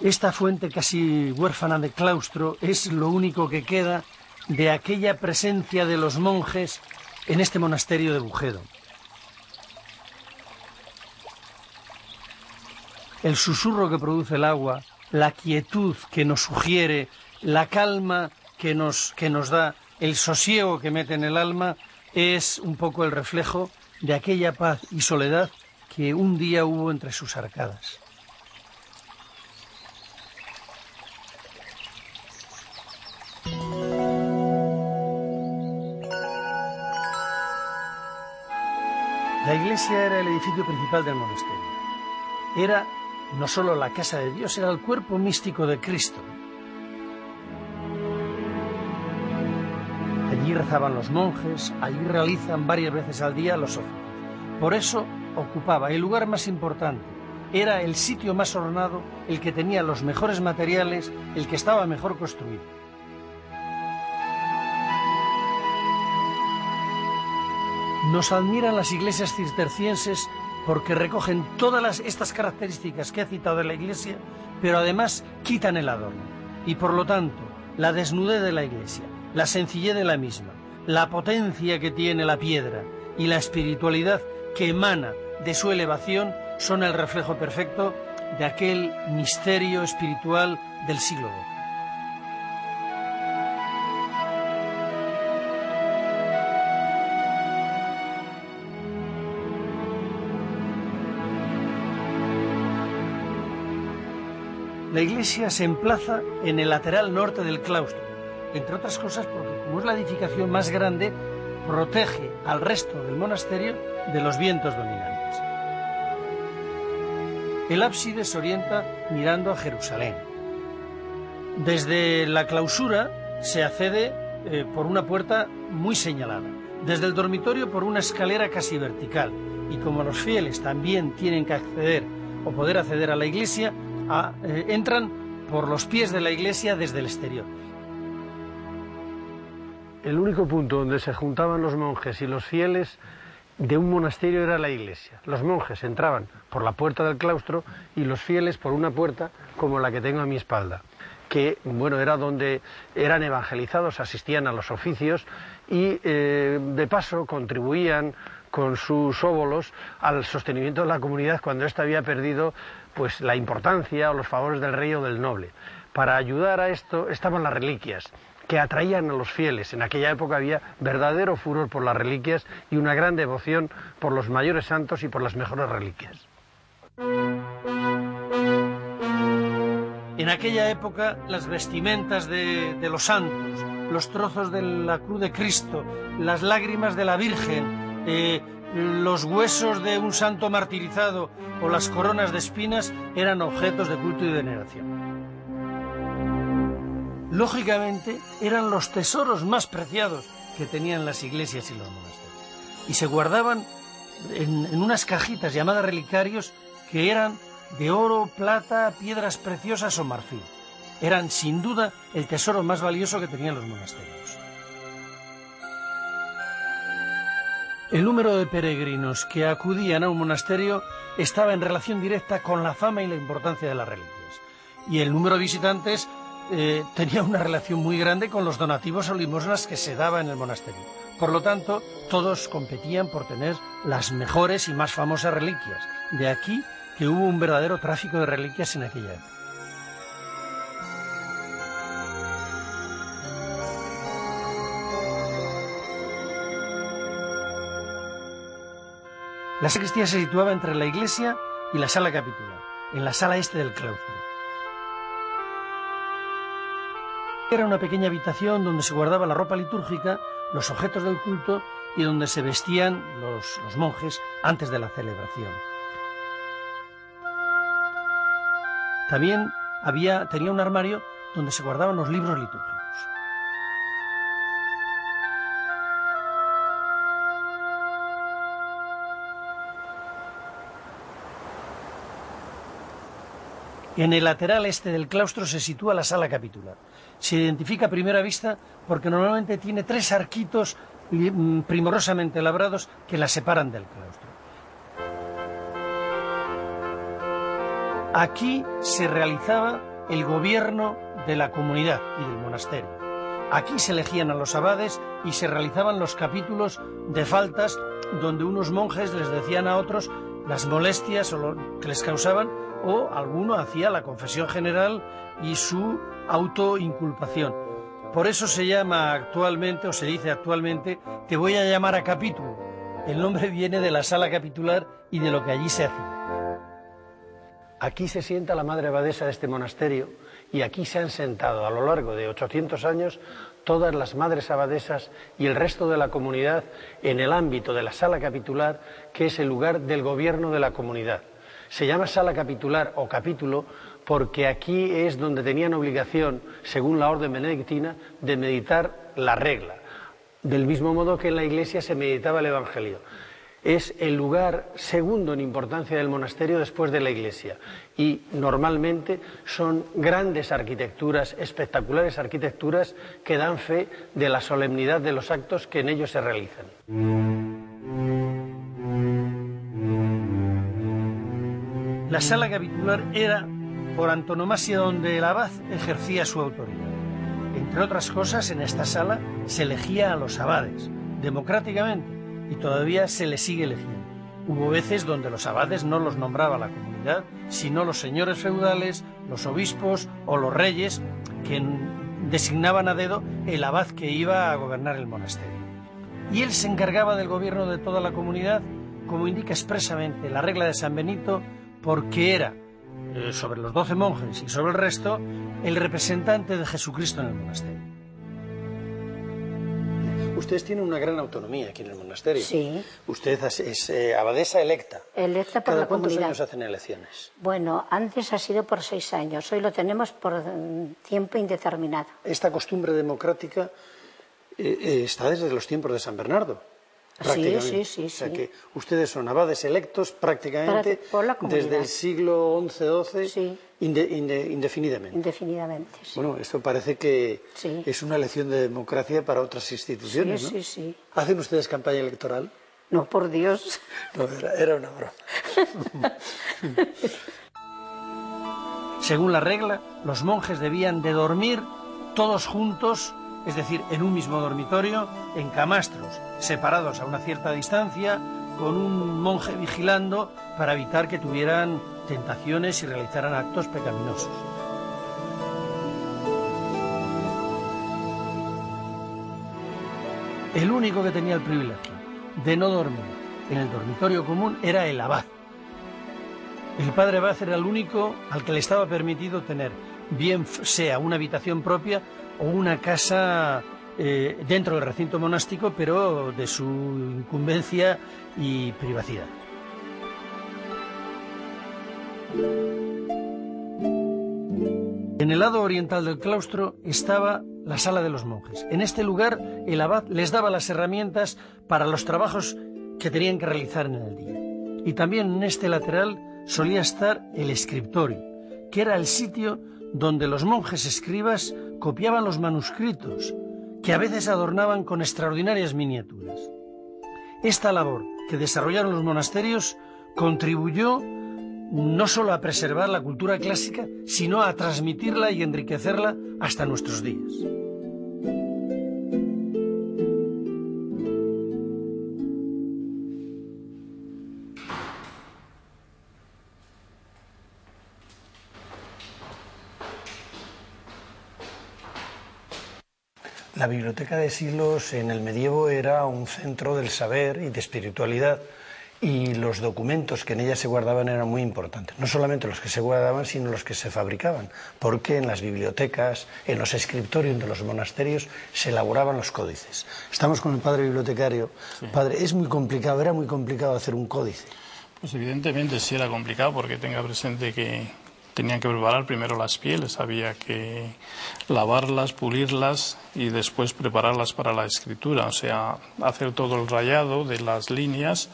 Esta fuente casi huérfana de claustro es lo único que queda de aquella presencia de los monjes en este monasterio de Bujedo. El susurro que produce el agua, la quietud que nos sugiere, la calma que nos da, el sosiego que mete en el alma, es un poco el reflejo de aquella paz y soledad que un día hubo entre sus arcadas. La iglesia era el edificio principal del monasterio. Era no solo la casa de Dios, era el cuerpo místico de Cristo. Allí rezaban los monjes, allí realizan varias veces al día los oficios. Por eso ocupaba el lugar más importante. Era el sitio más ornado, el que tenía los mejores materiales, el que estaba mejor construido. Nos admiran las iglesias cistercienses porque recogen todas estas características que ha citado de la iglesia, pero además quitan el adorno. Y por lo tanto, la desnudez de la iglesia, la sencillez de la misma, la potencia que tiene la piedra y la espiritualidad que emana de su elevación son el reflejo perfecto de aquel misterio espiritual del siglo XII. La iglesia se emplaza en el lateral norte del claustro, entre otras cosas porque, como es la edificación más grande, protege al resto del monasterio de los vientos dominantes. El ábside se orienta mirando a Jerusalén. Desde la clausura se accede por una puerta muy señalada, desde el dormitorio por una escalera casi vertical, y como los fieles también tienen que acceder o poder acceder a la iglesia, entran por los pies de la iglesia desde el exterior. El único punto donde se juntaban los monjes y los fieles de un monasterio era la iglesia. Los monjes entraban por la puerta del claustro y los fieles por una puerta como la que tengo a mi espalda, que bueno, era donde eran evangelizados, asistían a los oficios y de paso contribuían con sus óbolos al sostenimiento de la comunidad cuando ésta había perdido pues la importancia o los favores del rey o del noble. Para ayudar a esto estaban las reliquias, que atraían a los fieles. En aquella época había verdadero furor por las reliquias y una gran devoción por los mayores santos y por las mejores reliquias. En aquella época las vestimentas de los santos, los trozos de la cruz de Cristo, las lágrimas de la Virgen, los huesos de un santo martirizado o las coronas de espinas eran objetos de culto y de veneración. Lógicamente, eran los tesoros más preciados que tenían las iglesias y los monasterios. Y se guardaban en unas cajitas llamadas relicarios que eran de oro, plata, piedras preciosas o marfil. Eran, sin duda, el tesoro más valioso que tenían los monasterios. El número de peregrinos que acudían a un monasterio estaba en relación directa con la fama y la importancia de las reliquias. Y el número de visitantes tenía una relación muy grande con los donativos o limosnas que se daba en el monasterio. Por lo tanto, todos competían por tener las mejores y más famosas reliquias. De aquí que hubo un verdadero tráfico de reliquias en aquella época. La sacristía se situaba entre la iglesia y la sala capitular, en la sala este del claustro. Era una pequeña habitación donde se guardaba la ropa litúrgica, los objetos del culto y donde se vestían los monjes antes de la celebración. También tenía un armario donde se guardaban los libros litúrgicos. En el lateral este del claustro se sitúa la sala capitular. Se identifica a primera vista porque normalmente tiene 3 arquitos primorosamente labrados que la separan del claustro. Aquí se realizaba el gobierno de la comunidad y del monasterio. Aquí se elegían a los abades y se realizaban los capítulos de faltas donde unos monjes les decían a otros las molestias o lo que les causaban, o alguno hacía la confesión general y su autoinculpación. Por eso se llama actualmente, o se dice actualmente, te voy a llamar a capítulo. El nombre viene de la sala capitular y de lo que allí se hacía. Aquí se sienta la madre abadesa de este monasterio y aquí se han sentado a lo largo de 800 años todas las madres abadesas y el resto de la comunidad en el ámbito de la sala capitular, que es el lugar del gobierno de la comunidad. Se llama sala capitular o capítulo porque aquí es donde tenían obligación, según la orden benedictina, de meditar la regla, del mismo modo que en la iglesia se meditaba el Evangelio. Es el lugar segundo en importancia del monasterio después de la iglesia y normalmente son grandes arquitecturas, espectaculares arquitecturas que dan fe de la solemnidad de los actos que en ellos se realizan. La sala capitular era por antonomasia donde el abad ejercía su autoridad. Entre otras cosas, en esta sala se elegía a los abades democráticamente y todavía se les sigue eligiendo. Hubo veces donde los abades no los nombraba la comunidad, sino los señores feudales, los obispos o los reyes, que designaban a dedo el abad que iba a gobernar el monasterio. Y él se encargaba del gobierno de toda la comunidad, como indica expresamente la regla de San Benito, porque era, sobre los 12 monjes y sobre el resto, el representante de Jesucristo en el monasterio. Ustedes tienen una gran autonomía aquí en el monasterio. Sí. Usted es abadesa electa. Electa por la comunidad. ¿Cada cuántos años hacen elecciones? Bueno, antes ha sido por 6 años. Hoy lo tenemos por tiempo indeterminado. Esta costumbre democrática está desde los tiempos de San Bernardo. Sí. O sea que ustedes son abades electos prácticamente desde el siglo XI-XII, sí. Indefinidamente. Indefinidamente, sí. Bueno, esto parece que sí. es una lección de democracia para otras instituciones, sí, ¿no? Sí, sí. ¿Hacen ustedes campaña electoral? No, por Dios. No, era una broma. Según la regla, los monjes debían de dormir todos juntos, es decir, en un mismo dormitorio, en camastros, separados a una cierta distancia, con un monje vigilando para evitar que tuvieran tentaciones y realizaran actos pecaminosos. El único que tenía el privilegio de no dormir en el dormitorio común era el abad. El padre abad era el único al que le estaba permitido tener, bien sea una habitación propia o una casa dentro del recinto monástico, pero de su incumbencia y privacidad. En el lado oriental del claustro estaba la sala de los monjes. En este lugar el abad les daba las herramientas para los trabajos que tenían que realizar en el día. Y también en este lateral solía estar el escriptorio, que era el sitio donde los monjes escribas copiaban los manuscritos, que a veces adornaban con extraordinarias miniaturas. Esta labor que desarrollaron los monasterios contribuyó no solo a preservar la cultura clásica, sino a transmitirla y enriquecerla hasta nuestros días. La Biblioteca de Silos en el medievo era un centro del saber y de espiritualidad, y los documentos que en ella se guardaban eran muy importantes. No solamente los que se guardaban, sino los que se fabricaban, porque en las bibliotecas, en los escriptorios de los monasterios se elaboraban los códices. Estamos con el padre bibliotecario. Sí. Padre, es muy complicado, era muy complicado hacer un códice. Pues evidentemente sí era complicado, porque tenga presente que tenían que preparar primero las pieles, había que lavarlas, pulirlas y después prepararlas para la escritura, o sea, hacer todo el rayado de las líneas,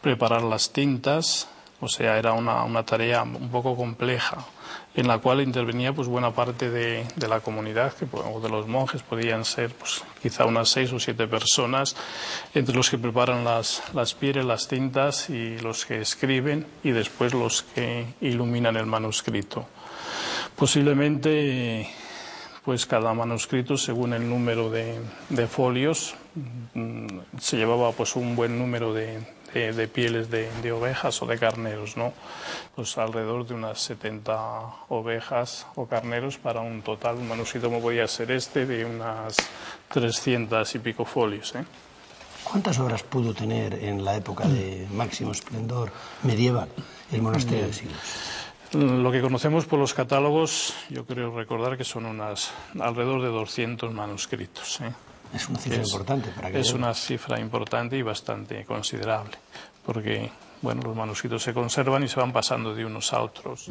preparar las tintas, o sea, era una tarea un poco compleja, en la cual intervenía pues buena parte de la comunidad, o de los monjes, podían ser pues quizá unas 6 o 7 personas, entre los que preparan las pieles, las tintas, y los que escriben, y después los que iluminan el manuscrito. Posiblemente, pues cada manuscrito, según el número de folios, se llevaba pues un buen número de pieles de ovejas o de carneros, ¿no? Pues alrededor de unas 70 ovejas o carneros para un total, un manuscrito como podía ser este, de unas 300 y pico folios, ¿eh? ¿Cuántas obras pudo tener en la época de máximo esplendor medieval el monasterio de Silos? Lo que conocemos por los catálogos, yo creo recordar que son alrededor de 200 manuscritos, ¿eh? Es una cifra importante para que... Es una cifra importante y bastante considerable, porque bueno, los manuscritos se conservan y se van pasando de unos a otros.